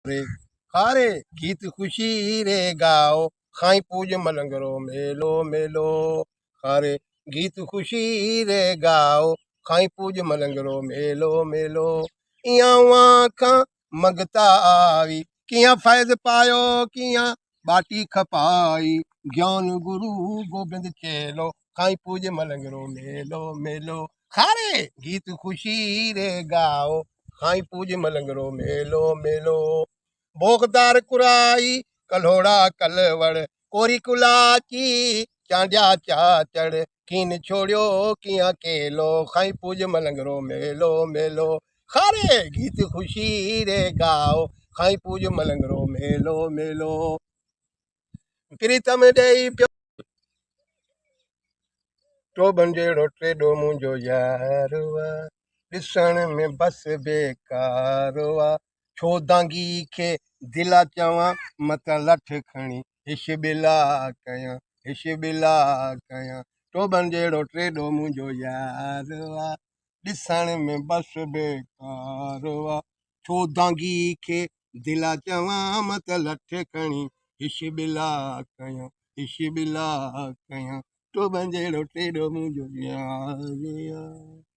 रे खारे गीत खुशी रे गाओ खाई पूज मलंगरो मेलो मेलो खारे गीत खुशी रे गाओ खाई पूज मलंगरो मेलो मेलो इया आखा मंगता आई किया फैज पायो किया बाटी खपाई ज्ञान गुरु गोबिंद चेलो खाई पूज मलंगरो मेलो मेलो खारे गीत खुशी रे गाओ खाई पूज मलंगरो मेलो मेलो भोगदार कुराई कल्होड़ा कलवड़ कोरी कुलाची चांडिया चाचड़ कीन छोड़ियो किया केलो खाई पूज मलंगरो मेलो मेलो खारे गीत खुशी रे गाओ खाई पूज मलंगरो मेलो मेलो प्रीतम देई प्यो तो बंजेड़ो टेडो मुंहिंजो यार हुआ ॾिसण में बस बेकार हुआ छो दांगी खे दिला चवां मत लठ खणी हिश बिला कयां हिश बिला कयां तो बंजेड़ो टेडो मुंहिंजो यार हुआ ॾिसण में बस बेकार हुआ छो दांगी खे दिला चवां मत लठ खणी हिश बिला कयां हिश बिला कयां तो बंजेड़ो टेडो मुंहिंजो यार